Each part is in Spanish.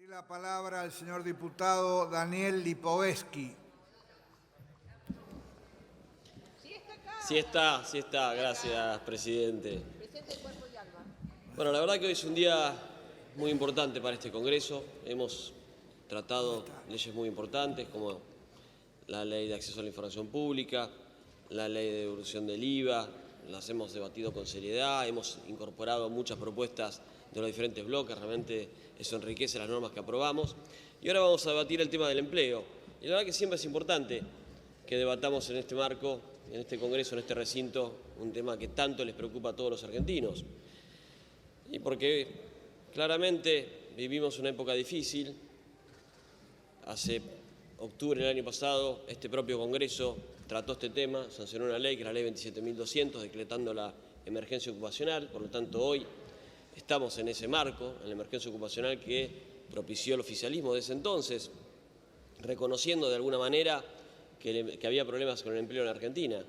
La palabra al señor diputado Daniel Lipovetsky. Sí está, gracias, presidente. Bueno, la verdad que hoy es un día muy importante para este Congreso. Hemos tratado leyes muy importantes como la Ley de Acceso a la Información Pública, la Ley de Devolución del IVA, las hemos debatido con seriedad, hemos incorporado muchas propuestas de los diferentes bloques, realmente eso enriquece las normas que aprobamos. Y ahora vamos a debatir el tema del empleo. Y la verdad que siempre es importante que debatamos en este marco, en este Congreso, en este recinto, un tema que tanto les preocupa a todos los argentinos. Y porque claramente vivimos una época difícil. Hace octubre del año pasado, este propio Congreso trató este tema, sancionó una ley, que es la Ley 27.200, decretando la emergencia ocupacional. Por lo tanto, hoy estamos en ese marco, en la emergencia ocupacional que propició el oficialismo de ese entonces, reconociendo de alguna manera que había problemas con el empleo en la Argentina.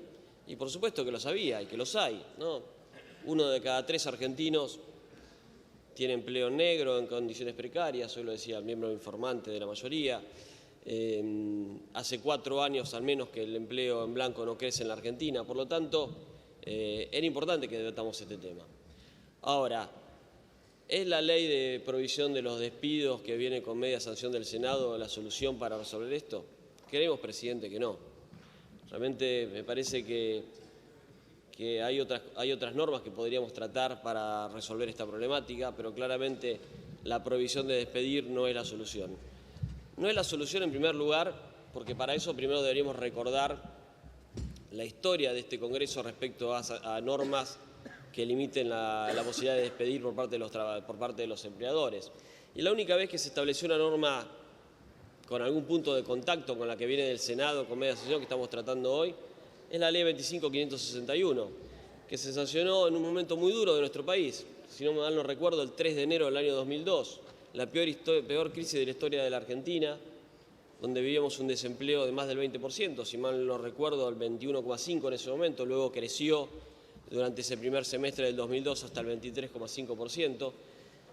Y por supuesto que los había y que los hay, ¿no? 1 de cada 3 argentinos tiene empleo negro en condiciones precarias, hoy lo decía el miembro informante de la mayoría. Hace 4 años al menos que el empleo en blanco no crece en la Argentina, por lo tanto era importante que debatamos este tema. Ahora, ¿es la ley de prohibición de los despidos que viene con media sanción del Senado la solución para resolver esto? Creemos, presidente, que no. Realmente me parece que hay otras normas que podríamos tratar para resolver esta problemática, pero claramente la prohibición de despedir no es la solución. No es la solución en primer lugar, porque para eso primero deberíamos recordar la historia de este Congreso respecto a normas que limiten la posibilidad de despedir por parte de los empleadores. Y la única vez que se estableció una norma con algún punto de contacto con la que viene del Senado, con media sanción que estamos tratando hoy, es la Ley 25.561, que se sancionó en un momento muy duro de nuestro país. Si no mal no recuerdo, el 3 de enero del año 2002, la peor crisis de la historia de la Argentina, donde vivíamos un desempleo de más del 20%, si mal no recuerdo, el 21,5% en ese momento, luego creció durante ese primer semestre del 2002 hasta el 23,5%.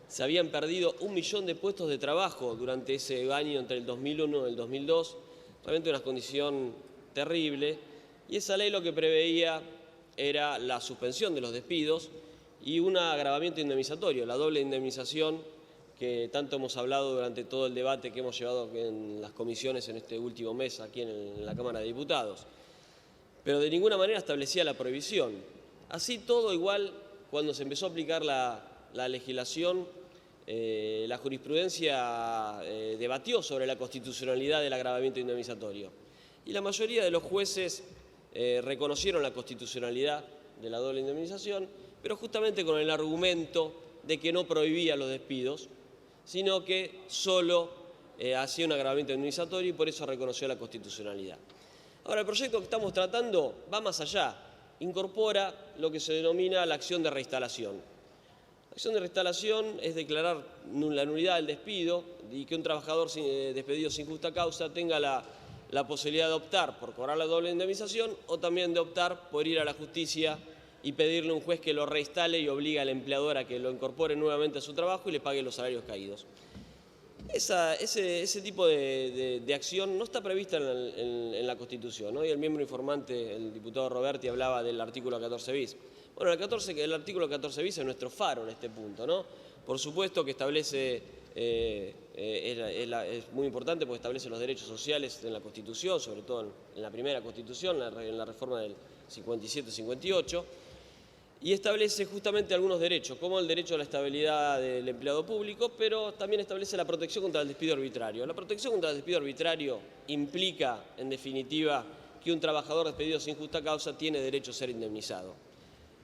Se habían perdido 1 millón de puestos de trabajo durante ese año, entre el 2001 y el 2002, realmente una condición terrible. Y esa ley lo que preveía era la suspensión de los despidos y un agravamiento indemnizatorio, la doble indemnización que tanto hemos hablado durante todo el debate que hemos llevado en las comisiones en este último mes aquí en la Cámara de Diputados. Pero de ninguna manera establecía la prohibición. Así todo igual, cuando se empezó a aplicar la legislación, la jurisprudencia debatió sobre la constitucionalidad del agravamiento indemnizatorio. Y la mayoría de los jueces reconocieron la constitucionalidad de la doble indemnización, pero justamente con el argumento de que no prohibía los despidos, sino que solo hacía un agravamiento indemnizatorio y por eso reconoció la constitucionalidad. Ahora, el proyecto que estamos tratando va más allá, incorpora lo que se denomina la acción de reinstalación. La acción de reinstalación es declarar la nulidad del despido y que un trabajador despedido sin justa causa tenga la posibilidad de optar por cobrar la doble indemnización o también de optar por ir a la justicia y pedirle a un juez que lo reinstale y obligue al empleador a que lo incorpore nuevamente a su trabajo y le pague los salarios caídos. Ese tipo de acción no está prevista en la Constitución, ¿no? Y el miembro informante, el diputado Roberti, hablaba del artículo 14 bis. Bueno, el artículo 14 bis es nuestro faro en este punto, ¿no? Por supuesto que establece, es muy importante porque establece los derechos sociales en la Constitución, sobre todo en la primera Constitución, en la reforma del 57-58, y establece justamente algunos derechos, como el derecho a la estabilidad del empleado público, pero también establece la protección contra el despido arbitrario. La protección contra el despido arbitrario implica, en definitiva, que un trabajador despedido sin justa causa tiene derecho a ser indemnizado.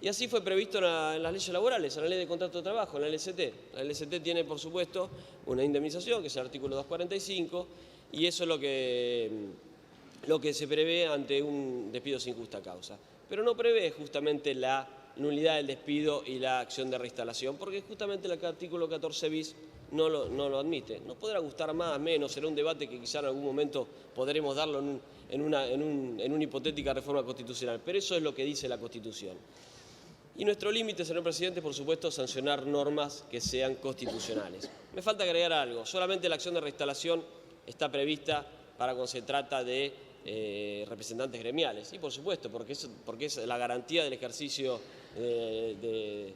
Y así fue previsto en las leyes laborales, en la Ley de Contrato de Trabajo, en la LCT. La LCT tiene, por supuesto, una indemnización, que es el artículo 245, y eso es lo que se prevé ante un despido sin justa causa. Pero no prevé justamente la nulidad del despido y la acción de reinstalación, porque justamente el artículo 14 bis no lo admite. Nos podrá gustar más, menos, será un debate que quizá en algún momento podremos darlo en una hipotética reforma constitucional, pero eso es lo que dice la Constitución. Y nuestro límite, señor presidente, por supuesto, es sancionar normas que sean constitucionales. Me falta agregar algo. Solamente la acción de reinstalación está prevista para cuando se trata de representantes gremiales. Y por supuesto, porque es la garantía del ejercicio de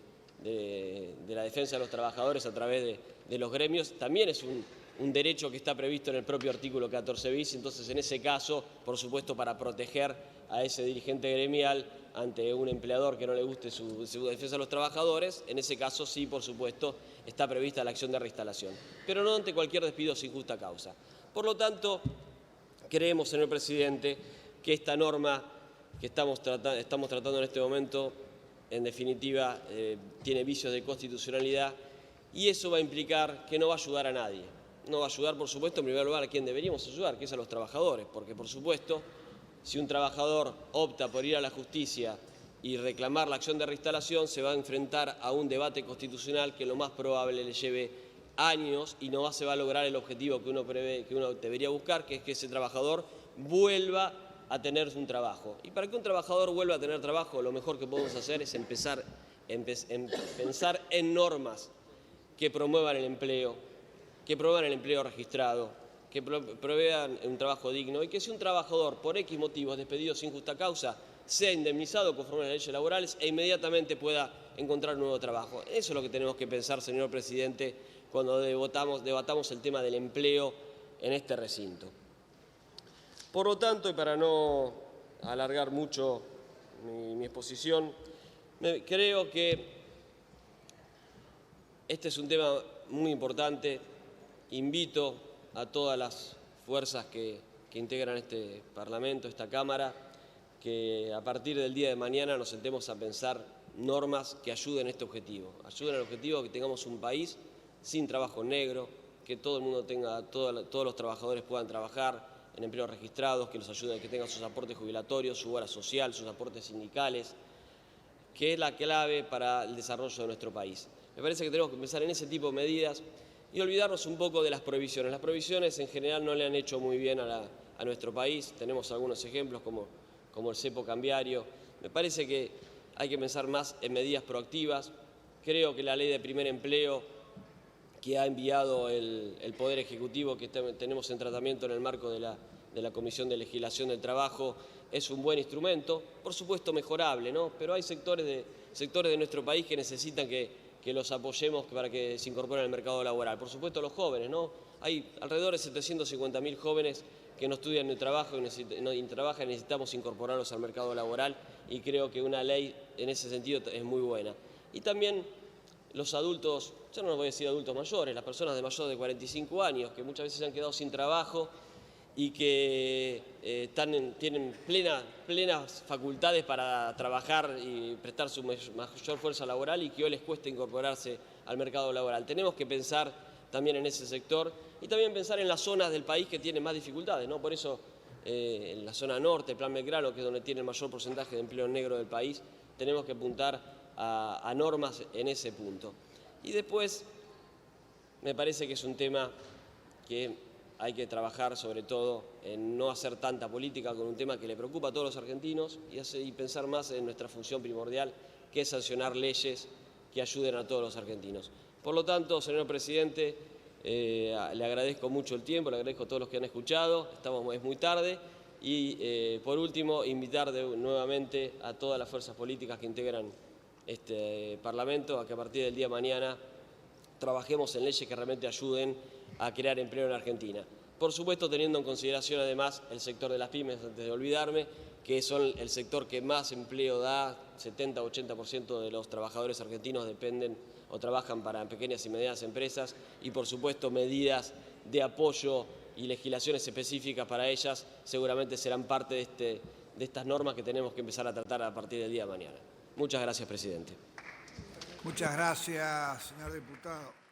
la defensa de los trabajadores a través de los gremios. También es un derecho que está previsto en el propio artículo 14 bis. Entonces, en ese caso, por supuesto, para proteger a ese dirigente gremial ante un empleador que no le guste su defensa de los trabajadores, en ese caso sí, por supuesto, está prevista la acción de reinstalación, pero no ante cualquier despido sin justa causa. Por lo tanto, creemos, señor presidente, que esta norma que estamos tratando en este momento, en definitiva, tiene vicios de constitucionalidad y eso va a implicar que no va a ayudar a nadie. No va a ayudar, por supuesto, en primer lugar a quien deberíamos ayudar, que es a los trabajadores, porque, por supuesto, si un trabajador opta por ir a la justicia y reclamar la acción de reinstalación, se va a enfrentar a un debate constitucional que lo más probable le lleve años y no se va a lograr el objetivo que uno debería buscar, que es que ese trabajador vuelva a tener un trabajo. Y para que un trabajador vuelva a tener trabajo, lo mejor que podemos hacer es pensar en normas que promuevan el empleo registrado, que provean un trabajo digno y que si un trabajador por X motivos es despedido sin justa causa, sea indemnizado conforme a las leyes laborales e inmediatamente pueda encontrar un nuevo trabajo. Eso es lo que tenemos que pensar, señor presidente, cuando debatamos el tema del empleo en este recinto. Por lo tanto, y para no alargar mucho mi exposición, creo que este es un tema muy importante. Invito a todas las fuerzas que integran este Parlamento, esta Cámara, que a partir del día de mañana nos sentemos a pensar normas que ayuden a este objetivo. Ayuden al objetivo de que tengamos un país sin trabajo negro, que todo el mundo todos los trabajadores puedan trabajar en empleos registrados, que los ayuden a que tengan sus aportes jubilatorios, su obra social, sus aportes sindicales, que es la clave para el desarrollo de nuestro país. Me parece que tenemos que pensar en ese tipo de medidas y olvidarnos un poco de las prohibiciones. Las prohibiciones en general no le han hecho muy bien a nuestro país. Tenemos algunos ejemplos como el cepo cambiario. Me parece que hay que pensar más en medidas proactivas. Creo que la ley de primer empleo que ha enviado el Poder Ejecutivo, que tenemos en tratamiento en el marco de la Comisión de Legislación del Trabajo, es un buen instrumento, por supuesto mejorable, ¿no? Pero hay sectores de nuestro país que necesitan que los apoyemos para que se incorporen al mercado laboral. Por supuesto los jóvenes, ¿no? Hay alrededor de 750.000 jóvenes que no estudian ni trabajan y necesitamos incorporarlos al mercado laboral y creo que una ley en ese sentido es muy buena. Y también los adultos, yo no les voy a decir adultos mayores, las personas de mayor de 45 años que muchas veces se han quedado sin trabajo y que tienen plenas facultades para trabajar y prestar su mayor fuerza laboral y que hoy les cuesta incorporarse al mercado laboral. Tenemos que pensar también en ese sector y también pensar en las zonas del país que tienen más dificultades, ¿no? Por eso en la zona norte, el Plan Belgrano, que es donde tiene el mayor porcentaje de empleo negro del país, tenemos que apuntar a normas en ese punto. Y después me parece que es un tema que hay que trabajar sobre todo en no hacer tanta política con un tema que le preocupa a todos los argentinos y pensar más en nuestra función primordial, que es sancionar leyes que ayuden a todos los argentinos. Por lo tanto, señor presidente, le agradezco mucho el tiempo, le agradezco a todos los que han escuchado, es muy tarde y por último invitar nuevamente a todas las fuerzas políticas que integran este Parlamento a que a partir del día de mañana trabajemos en leyes que realmente ayuden a crear empleo en Argentina. Por supuesto, teniendo en consideración además el sector de las pymes, antes de olvidarme, que son el sector que más empleo da, 70-80% de los trabajadores argentinos dependen o trabajan para pequeñas y medianas empresas y por supuesto medidas de apoyo y legislaciones específicas para ellas seguramente serán parte de estas normas que tenemos que empezar a tratar a partir del día de mañana. Muchas gracias, presidente. Muchas gracias, señor diputado.